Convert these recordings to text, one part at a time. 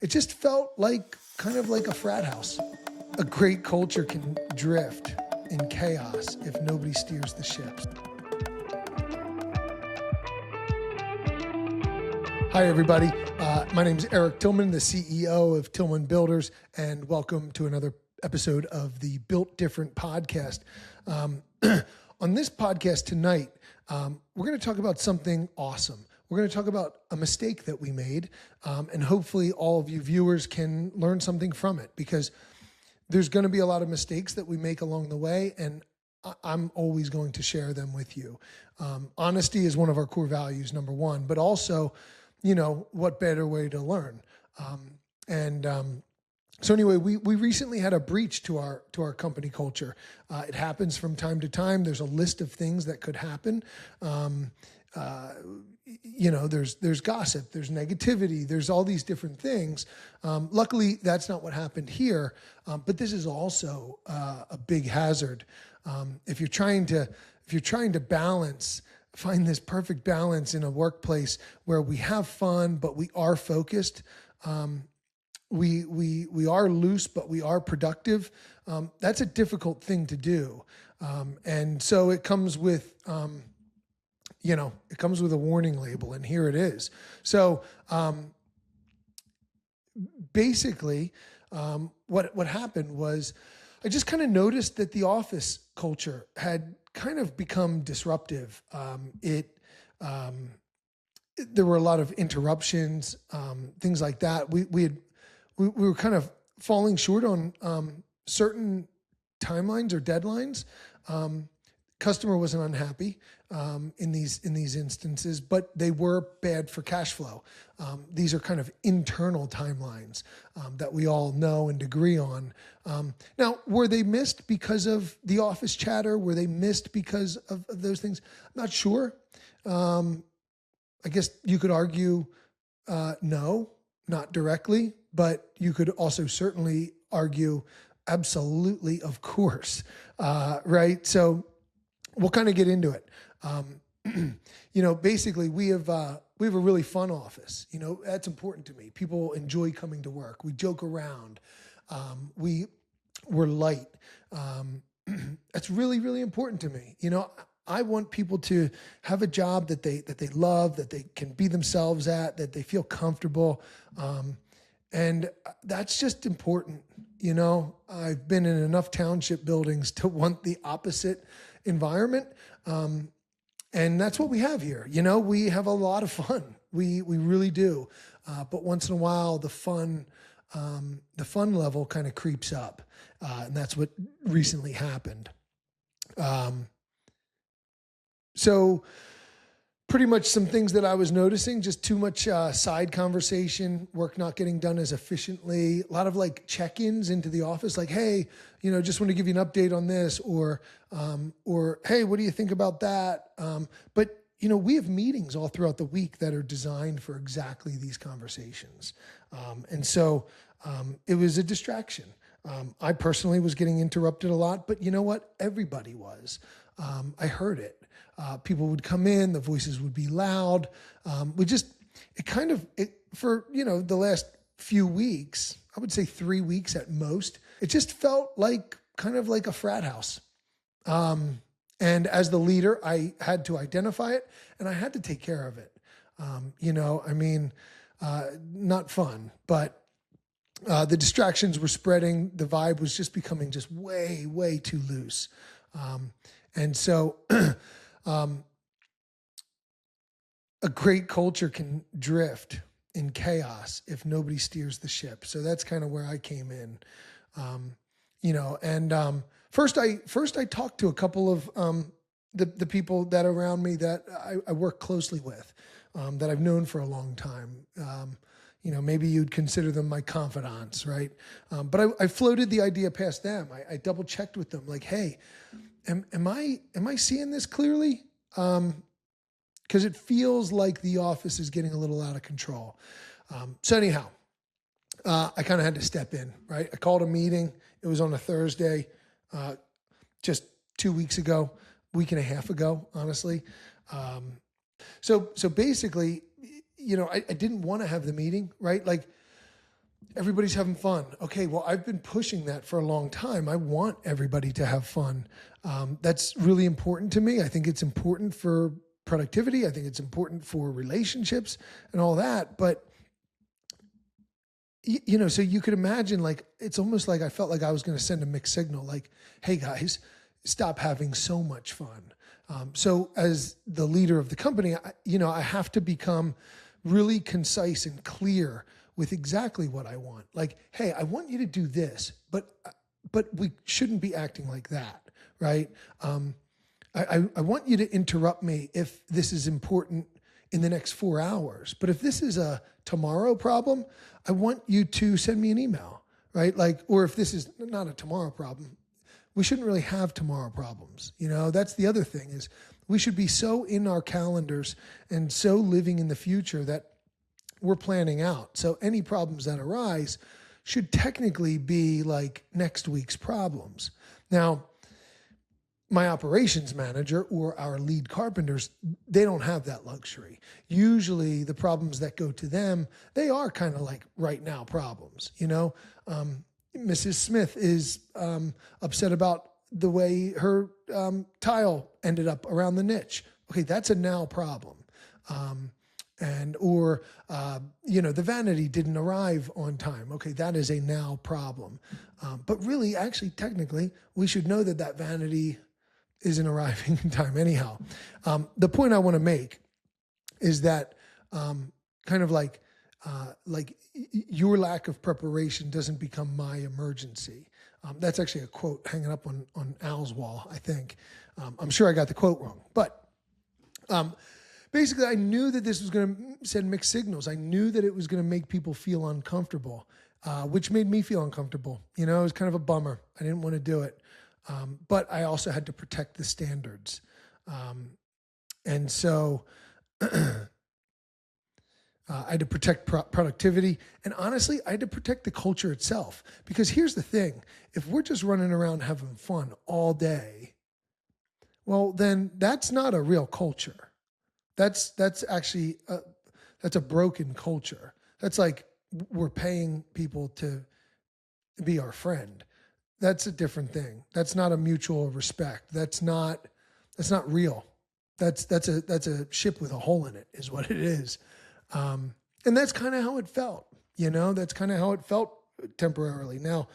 It just felt like kind of like a frat house. A great culture can drift in chaos if nobody steers the ships. Hi, everybody. My name is Eric Tilghman, the CEO of Tilghman Builders, and welcome to another episode of the Built Different podcast. On this podcast tonight, we're going to talk about something awesome. We're going to talk about a mistake that we made, and hopefully all of you viewers can learn something from it, because there's going to be a lot of mistakes that we make along the way, and I'm always going to share them with you. Honesty is one of our core values, number one, but also, what better way to learn? So anyway, we recently had a breach to our company culture. It happens from time to time. There's a list of things that could happen. There's gossip, there's negativity, there's all these different things. Luckily, that's not what happened here, but this is also a big hazard. If you're trying to find this perfect balance in a workplace where we have fun, but we are focused, we are loose, but we are productive. That's a difficult thing to do. And so it comes with, it comes with a warning label, and here it is. So, basically, what happened was I just kind of noticed that the office culture had kind of become disruptive. There were a lot of interruptions, things like that. We were kind of falling short on certain timelines or deadlines. Customer wasn't unhappy in these instances, but they were bad for cash flow. These are kind of internal timelines that we all know and agree on. Now, were they missed because of the office chatter? Were they missed because of those things? I'm not sure. I guess you could argue no, not directly, but you could also certainly argue absolutely, of course, right? So we'll kind of get into it. Basically we have a really fun office. That's important to me. People enjoy coming to work. We joke around. We're light. That's really, really important to me. I want people to have a job that they love, that they can be themselves at, that they feel comfortable. And that's just important. I've been in enough township buildings to want the opposite environment. And that's what we have here. We have a lot of fun. We really do. But once in a while, the fun level kind of creeps up. And that's what recently happened. So pretty much some things that I was noticing, just too much side conversation, work not getting done as efficiently, a lot of check-ins into the office, like, hey, just want to give you an update on this, or hey, what do you think about that? But we have meetings all throughout the week that are designed for exactly these conversations. And so it was a distraction. I personally was getting interrupted a lot, but you know what? Everybody was. I heard it. People would come in, the voices would be loud. For the last few weeks, I would say 3 weeks at most, it just felt like kind of like a frat house. And as the leader, I had to identify it and I had to take care of it. Not fun, but the distractions were spreading. The vibe was just becoming just way, way too loose. And so, a great culture can drift in chaos if nobody steers the ship. So that's kind of where I came in. First I talked to a couple of the people that are around me that I work closely with, that I've known for a long time. Maybe you'd consider them my confidants, right? But I floated the idea past them. I double checked with them, like, hey, am I seeing this clearly? Because it feels like the office is getting a little out of control. So anyhow, I kind of had to step in, right? I called a meeting. It was on a Thursday, just 2 weeks ago, week and a half ago, honestly. So basically, I didn't want to have the meeting, right? everybody's having fun. Okay, well, I've been pushing that for a long time. I want everybody to have fun. That's really important to me. I think it's important for productivity. I think it's important for relationships and all that. But, so you could imagine, like, it's almost like I felt like I was going to send a mixed signal, like, hey, guys, stop having so much fun. So as the leader of the company, I have to become really concise and clear with exactly what I want. Like, hey, I want you to do this, but we shouldn't be acting like that, right? I want you to interrupt me if this is important in the next 4 hours. But if this is a tomorrow problem, I want you to send me an email, right? Like, or if this is not a tomorrow problem, we shouldn't really have tomorrow problems. That's the other thing, is we should be so in our calendars and so living in the future that we're planning out. So any problems that arise should technically be like next week's problems. Now, my operations manager or our lead carpenters, they don't have that luxury. Usually the problems that go to them, they are kind of like right now problems. Mrs. Smith is upset about the way her tile ended up around the niche. Okay, that's a now problem. The vanity didn't arrive on time. Okay, that is a now problem. But really, actually, technically, we should know that vanity isn't arriving in time anyhow. The point I want to make is that kind of like your lack of preparation doesn't become my emergency. That's actually a quote hanging up on Al's wall, I think. I'm sure I got the quote wrong, but basically, I knew that this was going to send mixed signals. I knew that it was going to make people feel uncomfortable, which made me feel uncomfortable. It was kind of a bummer. I didn't want to do it. But I also had to protect the standards. And so I had to protect productivity. And honestly, I had to protect the culture itself. Because here's the thing. If we're just running around having fun all day, well, then that's not a real culture. That's actually, that's a broken culture. That's like we're paying people to be our friend. That's a different thing. That's not a mutual respect. That's not real. That's a ship with a hole in it is what it is. And that's kind of how it felt, that's kind of how it felt temporarily. Now,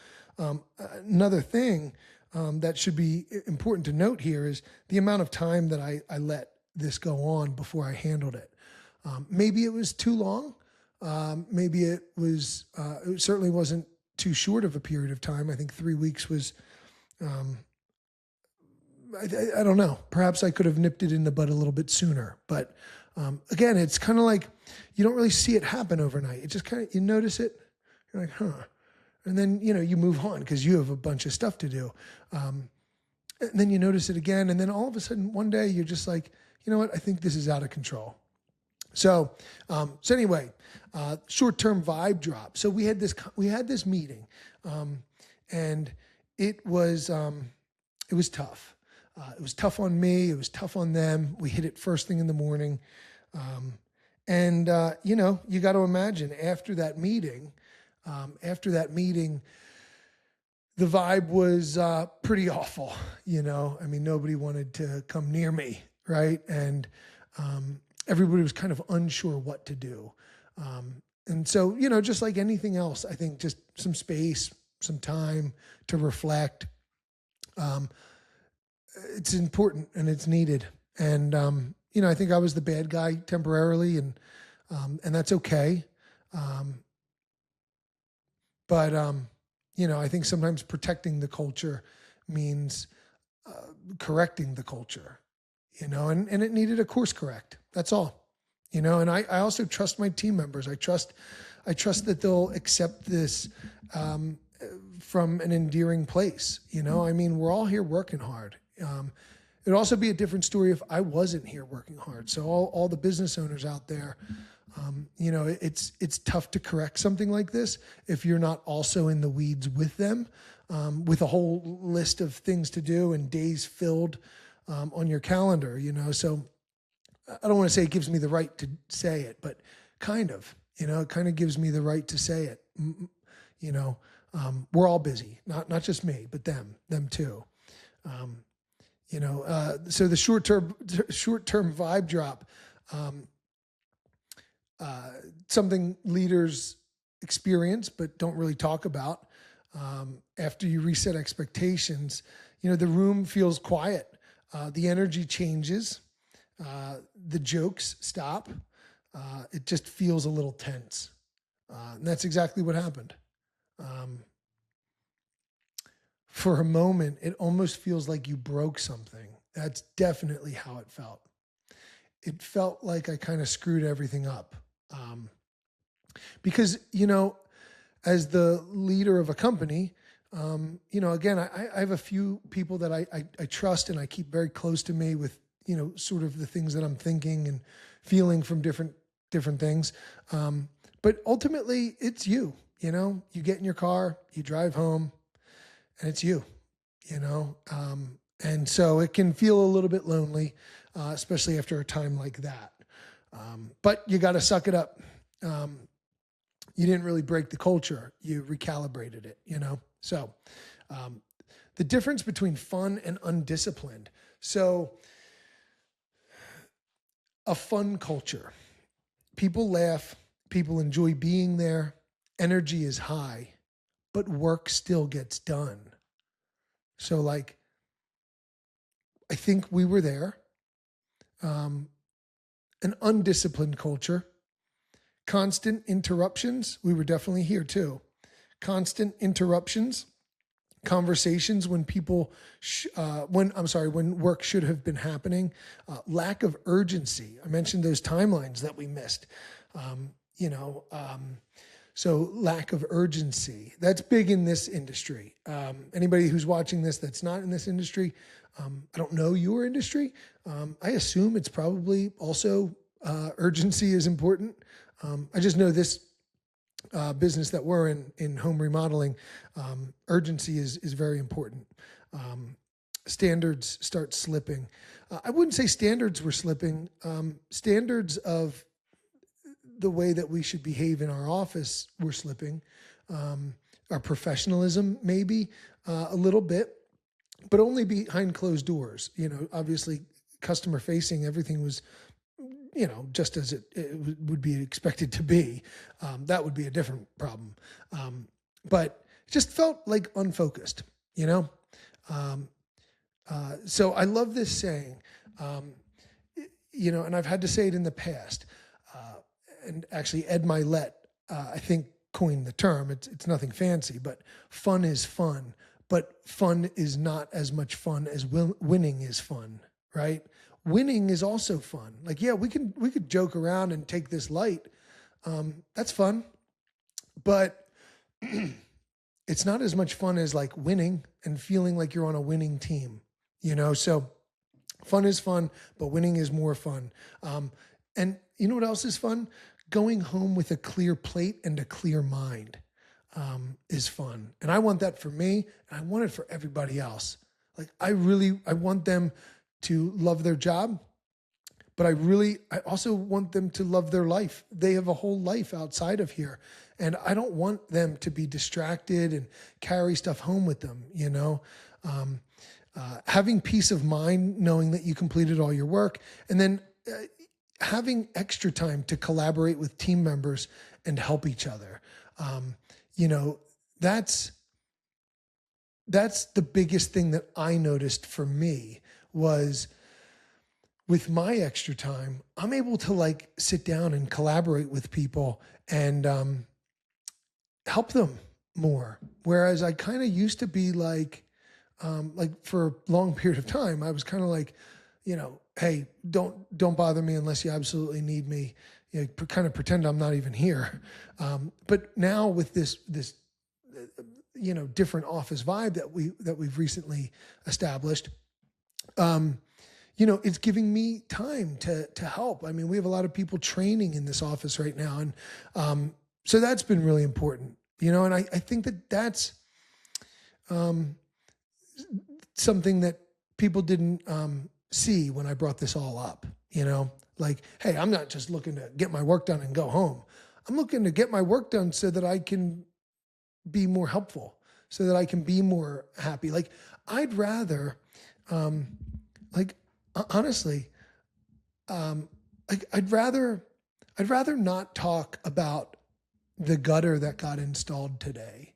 another thing that should be important to note here is the amount of time that I let this go on before I handled it. Maybe it was too long. Maybe it certainly wasn't too short of a period of time. I think 3 weeks was, I don't know. Perhaps I could have nipped it in the bud a little bit sooner. But again, it's kind of like you don't really see it happen overnight. It just kind of, you notice it, you're like, huh. And then, you move on because you have a bunch of stuff to do. And then you notice it again. And then all of a sudden, one day, you're just like, you know what? I think this is out of control. So anyway, short-term vibe drop. So we had this meeting, and it was tough. It was tough on me. It was tough on them. We hit it first thing in the morning. You got to imagine after that meeting, the vibe was pretty awful. Nobody wanted to come near me, right? And everybody was kind of unsure what to do. And so, just like anything else, I think just some space, some time to reflect. It's important and it's needed. And, I think I was the bad guy temporarily and that's okay. I think sometimes protecting the culture means correcting the culture, and it needed a course correct. That's all. And I also trust my team members. I trust that they'll accept this from an endearing place. We're all here working hard. It'd also be a different story if I wasn't here working hard. So all the business owners out there, it's tough to correct something like this if you're not also in the weeds with them, with a whole list of things to do and days filled on your calendar. So I don't want to say it gives me the right to say it, but kind of, it kind of gives me the right to say it. We're all busy, not just me, but them too. So the short-term vibe drop, something leaders experience but don't really talk about. After you reset expectations, the room feels quiet. The energy changes. The jokes stop. It just feels a little tense. And that's exactly what happened. For a moment, it almost feels like you broke something. That's definitely how it felt. It felt like I kind of screwed everything up. Because, as the leader of a company, again, I have a few people that I trust and I keep very close to me with, sort of the things that I'm thinking and feeling from different things. But ultimately, it's you. You get in your car, you drive home, and it's you. And so it can feel a little bit lonely, especially after a time like that. But you got to suck it up. You didn't really break the culture. You recalibrated it, So the difference between fun and undisciplined. So a fun culture. People laugh. People enjoy being there. Energy is high, but work still gets done. So I think we were there. An undisciplined culture. Constant interruptions. We were definitely here too. Constant interruptions. Conversations when when work should have been happening. Lack of urgency. I mentioned those timelines that we missed. So lack of urgency. That's big in this industry. Anybody who's watching this that's not in this industry, I don't know your industry. I assume it's probably also urgency is important. I just know this business that we're in home remodeling, urgency is very important. Standards start slipping. I wouldn't say standards were slipping. Standards of the way that we should behave in our office were slipping. Our professionalism, maybe a little bit, but only behind closed doors. Obviously customer facing, everything was, just as it would be expected to be. That would be a different problem. But it just felt like unfocused, So I love this saying, and I've had to say it in the past. And actually Ed Milet, I think, coined the term. It's nothing fancy, but fun is fun. But fun is not as much fun as winning is fun, right? Winning is also fun. We could joke around and take this light. That's fun. But it's not as much fun as winning and feeling like you're on a winning team, So fun is fun, but winning is more fun. And you know what else is fun? Going home with a clear plate and a clear mind is fun. And I want that for me, and I want it for everybody else. I want them to love their job, but I also want them to love their life. They have a whole life outside of here. And I don't want them to be distracted and carry stuff home with them, having peace of mind, knowing that you completed all your work, and then having extra time to collaborate with team members and help each other. That's the biggest thing that I noticed for me was with my extra time, I'm able to sit down and collaborate with people and help them more. Whereas I kind of used to be for a long period of time, I was kind of hey, don't bother me unless you absolutely need me. Kind of pretend I'm not even here. But now with this different office vibe that we've recently established, it's giving me time to help. I mean, we have a lot of people training in this office right now, and so that's been really important. And I think that's something that people didn't see when I brought this all up, hey, I'm not just looking to get my work done and go home. I'm looking to get my work done so that I can be more helpful, so that I can be more happy. Like I'd rather, like honestly, like I'd rather not talk about the gutter that got installed today.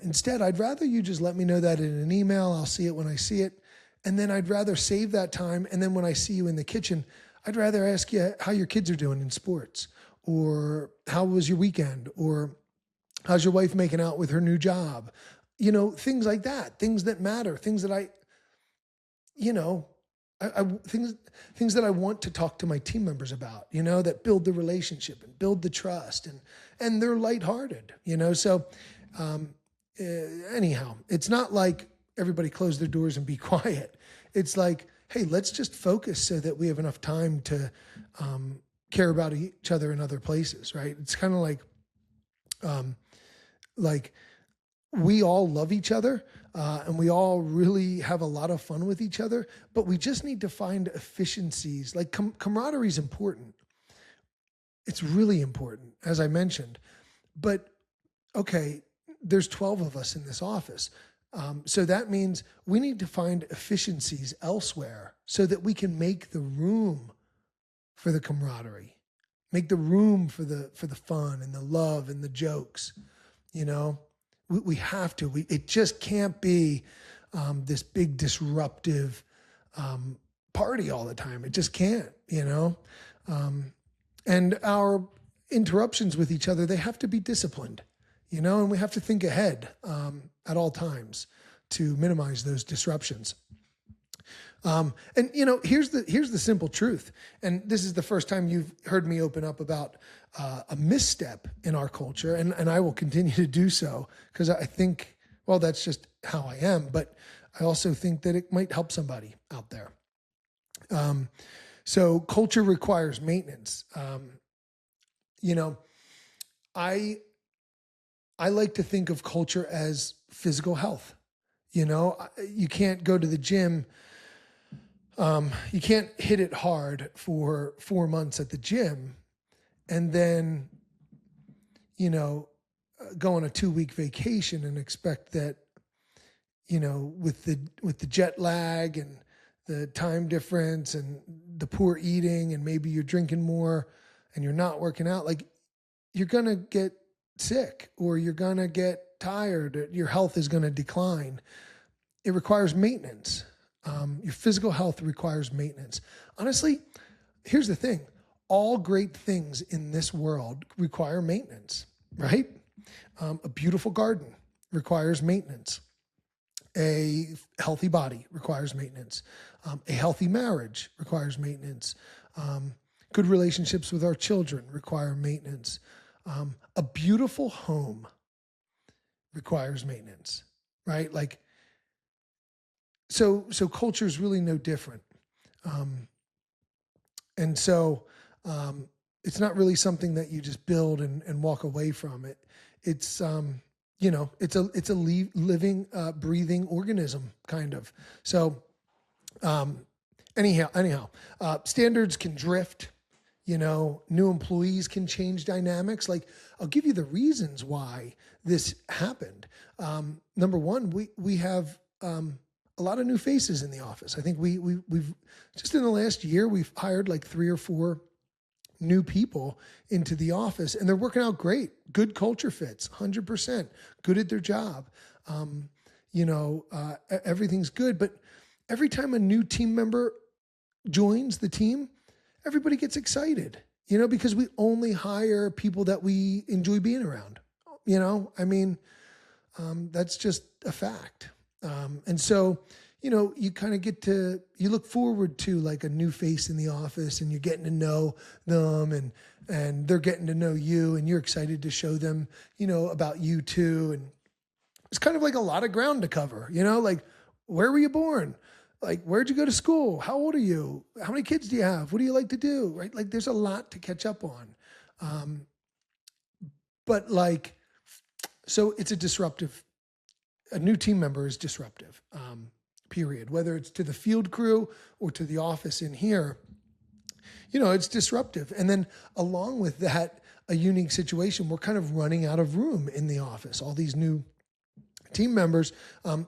Instead, I'd rather you just let me know that in an email. I'll see it when I see it. And then I'd rather save that time. And then when I see you in the kitchen, I'd rather ask you how your kids are doing in sports, or how was your weekend, or how's your wife making out with her new job? Things like that, things that matter, things that things that I want to talk to my team members about, that build the relationship and build the trust, and they're lighthearted, So, anyhow, it's not like everybody close their doors and be quiet. It's like, hey, let's just focus so that we have enough time to care about each other in other places, right? It's kind of like we all love each other, and we all really have a lot of fun with each other, but we just need to find efficiencies. Like camaraderie is important. It's really important, as I mentioned. But okay, there's 12 of us in this office. So that means we need to find efficiencies elsewhere so that we can make the room for the camaraderie, make the room for the fun and the love and the jokes. We have to. It just can't be this big disruptive party all the time. It just can't. And our interruptions with each other, they have to be disciplined. And we have to think ahead at all times to minimize those disruptions. And here's the simple truth. And this is the first time you've heard me open up about a misstep in our culture, and I will continue to do so because I think, well, that's just how I am. But I also think that it might help somebody out there. So culture requires maintenance. I like to think of culture as physical health. You can't go to the gym. You can't hit it hard for 4 months at the gym and then, go on a 2-week vacation and expect that, with the jet lag and the time difference and the poor eating, and maybe you're drinking more and you're not working out, like you're going to get sick, or you're going to get tired, or your health is going to decline. It requires maintenance. Your physical health requires maintenance. Honestly, here's the thing. All great things in this world require maintenance, right? A beautiful garden requires maintenance. A healthy body requires maintenance. A healthy marriage requires maintenance. Good relationships with our children require maintenance. A beautiful home requires maintenance, right? Like, so culture is really no different. And so it's not really something that you just build and walk away from it. It's, it's a living, breathing organism kind of. So anyhow, standards can drift. New employees can change dynamics. Like, I'll give you the reasons why this happened. Number one, we have a lot of new faces in the office. I think we've just in the last year, we've hired like 3 or 4 new people into the office, and they're working out great. Good culture fits, 100%. Good at their job. Everything's good. But every time a new team member joins the team, everybody gets excited, because we only hire people that we enjoy being around. That's just a fact. And so, you kind of you look forward to like a new face in the office, and you're getting to know them, and they're getting to know you, and you're excited to show them, about you too. And it's kind of like a lot of ground to cover, like, where were you born? Like, where'd you go to school? How old are you? How many kids do you have? What do you like to do? Right? Like, there's a lot to catch up on. So it's a new team member is disruptive, period. Whether it's to the field crew or to the office in here, it's disruptive. And then along with that, a unique situation. We're kind of running out of room in the office. All these new team members,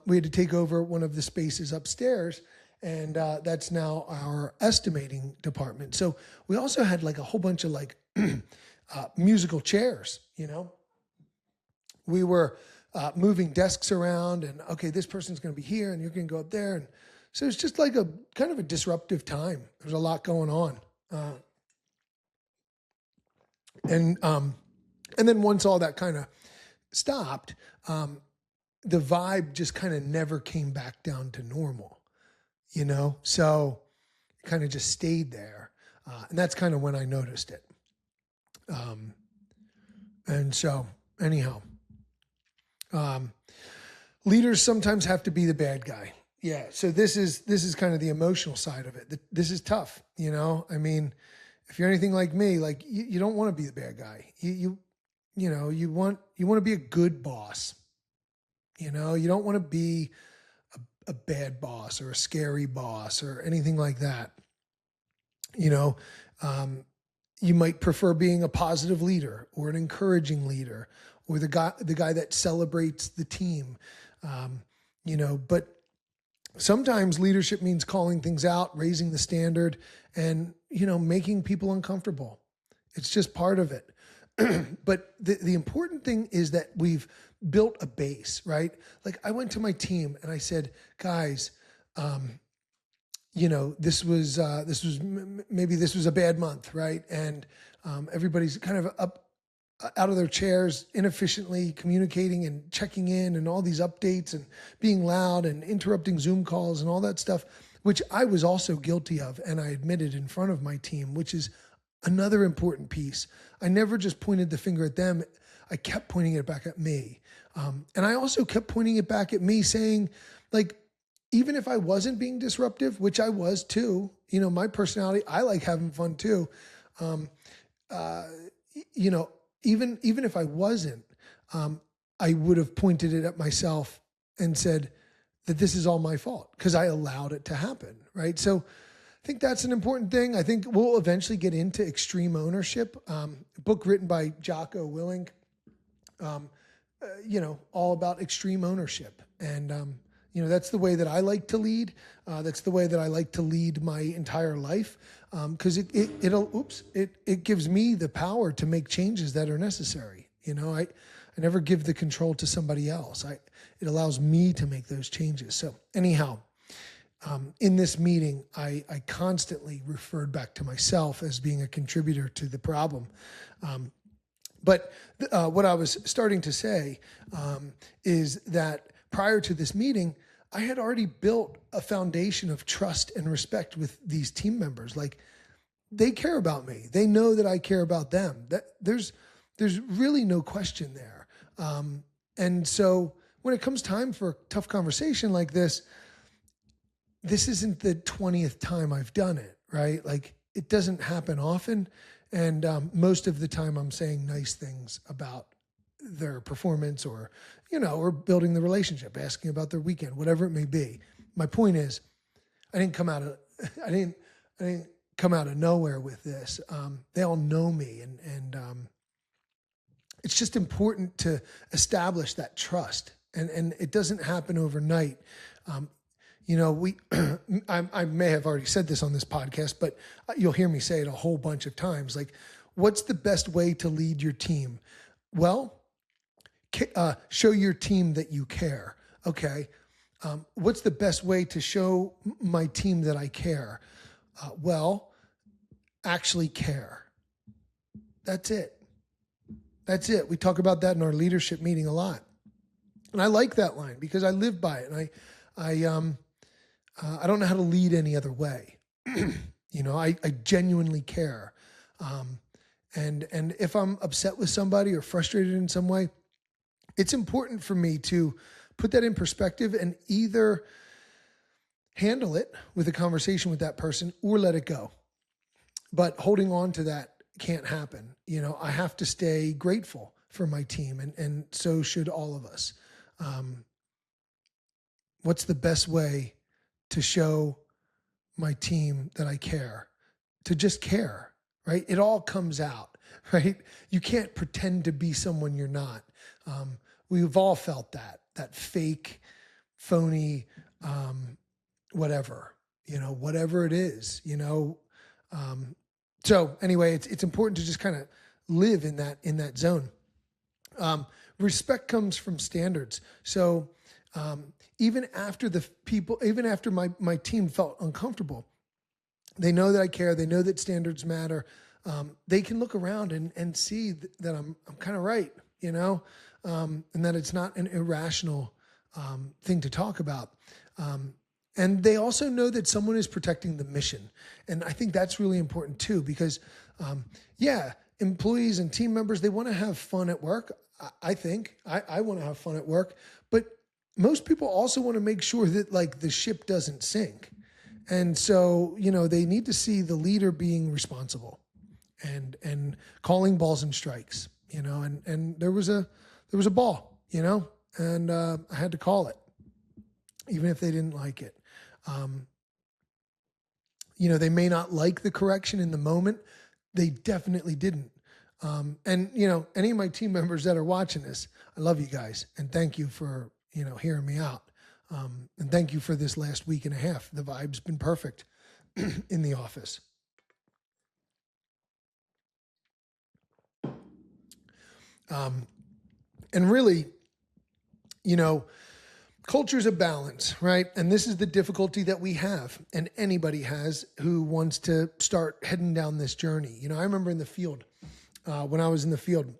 we had to take over one of the spaces upstairs, and that's now our estimating department. So we also had like a whole bunch of like musical chairs, you know. We were moving desks around, and okay, this person's going to be here and you're going to go up there. And so it's just like a kind of a disruptive time. There's a lot going on. And then once all that kind of stopped, the vibe just kind of never came back down to normal, you know? So it kind of just stayed there. And that's kind of when I noticed it. And so anyhow, leaders sometimes have to be the bad guy. Yeah. So this is kind of the emotional side of it. This is tough. You know, I mean, if you're anything like me, like you don't want to be the bad guy. You want to be a good boss. You know, you don't want to be a bad boss or a scary boss or anything like that. You know, you might prefer being a positive leader or an encouraging leader or the guy that celebrates the team. You know, but sometimes leadership means calling things out, raising the standard, and, you know, making people uncomfortable. It's just part of it. But the important thing is that we've built a base, right? Like I went to my team and I said, guys, you know, this was a bad month, right? And everybody's kind of up out of their chairs, inefficiently communicating and checking in and all these updates and being loud and interrupting Zoom calls and all that stuff, which I was also guilty of. And I admitted in front of my team, which is another important piece. I never just pointed the finger at them. I kept pointing it back at me. And I also kept pointing it back at me saying, like, even if I wasn't being disruptive, which I was too, you know, my personality, I like having fun too. You know, even if I wasn't, I would have pointed it at myself and said that this is all my fault because I allowed it to happen, right? So I think that's an important thing. I think we'll eventually get into extreme ownership. A book written by Jocko Willink, you know, all about extreme ownership. And, you know, that's the way that I like to lead. That's the way that I like to lead my entire life. Because it gives me the power to make changes that are necessary. You know, I never give the control to somebody else. It allows me to make those changes. So anyhow, in this meeting, I constantly referred back to myself as being a contributor to the problem. But what I was starting to say is that prior to this meeting, I had already built a foundation of trust and respect with these team members. Like, they care about me. They know that I care about them. That there's really no question there. And so when it comes time for a tough conversation like this isn't the 20th time I've done it, right? Like, it doesn't happen often. And most of the time I'm saying nice things about their performance or, you know, or building the relationship, asking about their weekend, whatever it may be. My point is, I didn't come out of nowhere with this. They all know me, and it's just important to establish that trust, and it doesn't happen overnight. You know, I may have already said this on this podcast, but you'll hear me say it a whole bunch of times. Like, what's the best way to lead your team? Well, show your team that you care. Okay. What's the best way to show my team that I care? Well, actually care. That's it. That's it. We talk about that in our leadership meeting a lot. And I like that line because I live by it. And I don't know how to lead any other way. You know, I genuinely care. And if I'm upset with somebody or frustrated in some way, it's important for me to put that in perspective and either handle it with a conversation with that person or let it go. But holding on to that can't happen. You know, I have to stay grateful for my team, and so should all of us. What's the best way to show my team that I care? To just care, right? It all comes out. right? You can't pretend to be someone you're not. We've all felt that fake, phony, whatever, whatever it is, So anyway, it's important to just kind of live in that zone. Respect comes from standards. So even after my team felt uncomfortable, they know that I care. They know that standards matter. They can look around and see that I'm kind of right, and that it's not an irrational thing to talk about. And they also know that someone is protecting the mission. And I think that's really important too, because employees and team members, they want to have fun at work. I think I want to have fun at work, but most people also want to make sure that like the ship doesn't sink. And so, they need to see the leader being responsible and calling balls and strikes, and there was a ball, and I had to call it, even if they didn't like it. They may not like the correction in the moment. They definitely didn't. And any of my team members that are watching this, I love you guys. And thank you for, hearing me out. And thank you for this last week and a half. The vibe's been perfect in the office. And really, culture's a balance, right? And this is the difficulty that we have and anybody has who wants to start heading down this journey. I remember in the field, when I was in the field,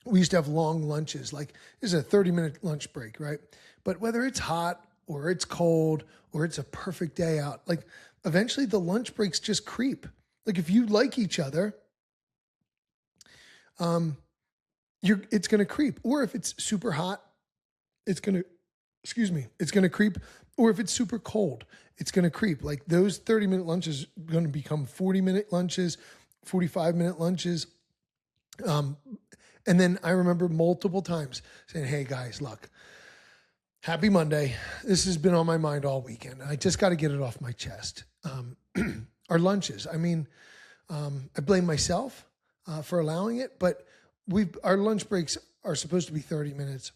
we used to have long lunches. Like this is a 30-minute lunch break, right? But whether it's hot or it's cold or it's a perfect day out, like eventually the lunch breaks just creep. Like if you like each other, it's going to creep. Or if it's super hot, it's going to creep. Or if it's super cold, it's going to creep. Like those 30-minute lunches are going to become 40-minute lunches, 45-minute lunches. And then I remember multiple times saying, hey guys, look, happy Monday. This has been on my mind all weekend. I just got to get it off my chest. Our lunches, I blame myself for allowing it, but our lunch breaks are supposed to be 30 minutes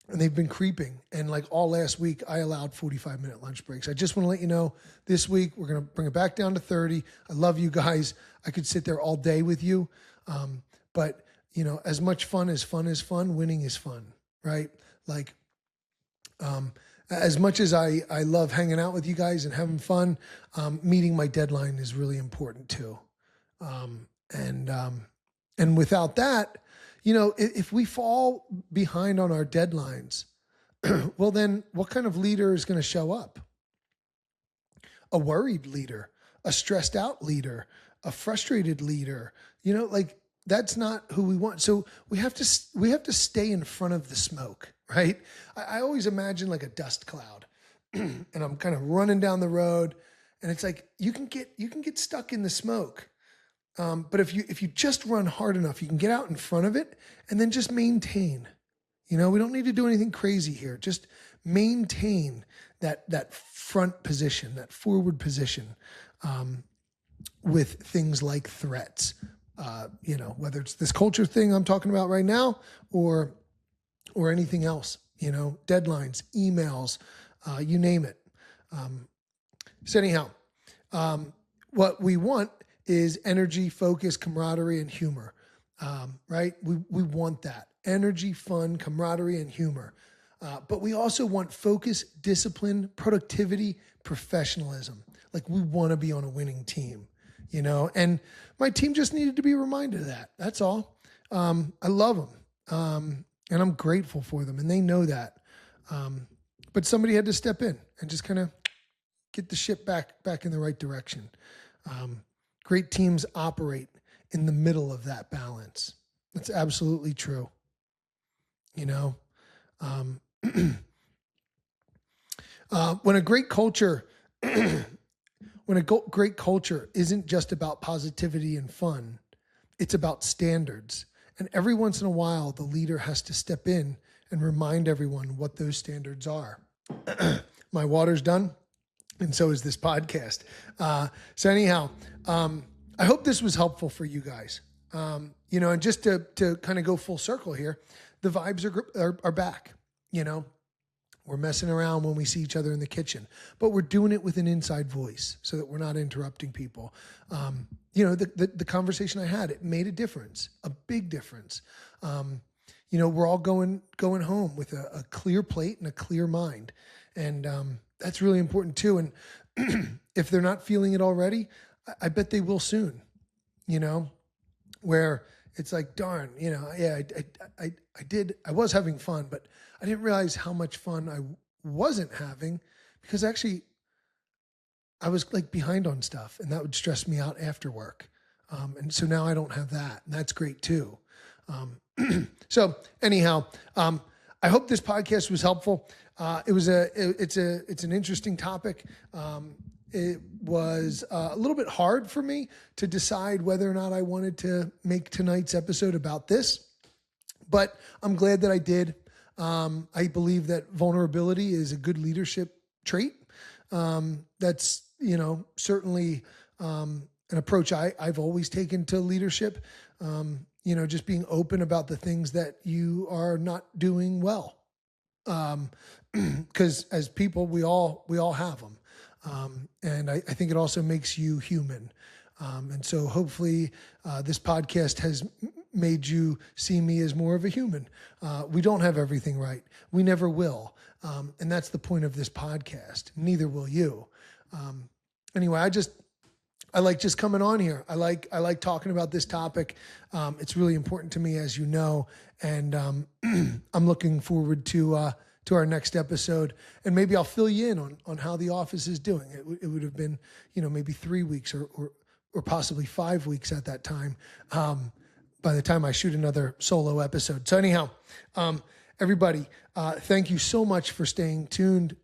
and they've been creeping. And like all last week, I allowed 45-minute lunch breaks. I just want to let you know this week, we're going to bring it back down to 30. I love you guys. I could sit there all day with you. But as much fun is fun, winning is fun, right? Like, as much as I love hanging out with you guys and having fun, meeting my deadline is really important too. And without that, if we fall behind on our deadlines, well, then what kind of leader is going to show up? A worried leader, a stressed out leader, a frustrated leader, that's not who we want. So we have to stay in front of the smoke, right? I always imagine like a dust cloud and I'm kind of running down the road and it's like, you can get stuck in the smoke. But if you just run hard enough, you can get out in front of it and then just maintain. We don't need to do anything crazy here. Just maintain that front position, that forward position, with things like threats. Whether it's this culture thing I'm talking about right now or anything else, deadlines, emails, you name it. So anyhow, what we want is energy, focus, camaraderie, and humor, right? We want that. Energy, fun, camaraderie, and humor. But we also want focus, discipline, productivity, professionalism. Like we want to be on a winning team, and my team just needed to be reminded of that. That's all. I love them. And I'm grateful for them and they know that. But somebody had to step in and just kind of get the ship back in the right direction. Great teams operate in the middle of that balance. That's absolutely true. When a great culture isn't just about positivity and fun, it's about standards. And every once in a while, the leader has to step in and remind everyone what those standards are. My water's done, and so is this podcast. So anyhow, I hope this was helpful for you guys. And just to kind of go full circle here, the vibes are back. We're messing around when we see each other in the kitchen, but we're doing it with an inside voice so that we're not interrupting people. The conversation I had, it made a difference, a big difference. We're all going home with a clear plate and a clear mind. And that's really important too. And if they're not feeling it already, I bet they will soon, where it's like, darn, I was having fun, but I didn't realize how much fun I wasn't having because actually I was like behind on stuff and that would stress me out after work. And so now I don't have that, and that's great too. So anyhow, I hope this podcast was helpful. It's an interesting topic. It was a little bit hard for me to decide whether or not I wanted to make tonight's episode about this, but I'm glad that I did. I believe that vulnerability is a good leadership trait. That's, certainly an approach I've always taken to leadership. Just being open about the things that you are not doing well. Because as people, we all have them. And I think it also makes you human. And so hopefully this podcast has made you see me as more of a human. We don't have everything right. We never will. And that's the point of this podcast. Neither will you. Anyway, I like just coming on here. I like talking about this topic. It's really important to me, as you know, and I'm looking forward to our next episode, and maybe I'll fill you in on how the office is doing. It would have been, maybe 3 weeks or possibly 5 weeks at that time, by the time I shoot another solo episode. So anyhow, everybody, thank you so much for staying tuned.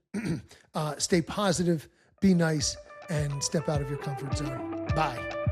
Stay positive, be nice, and step out of your comfort zone. Bye.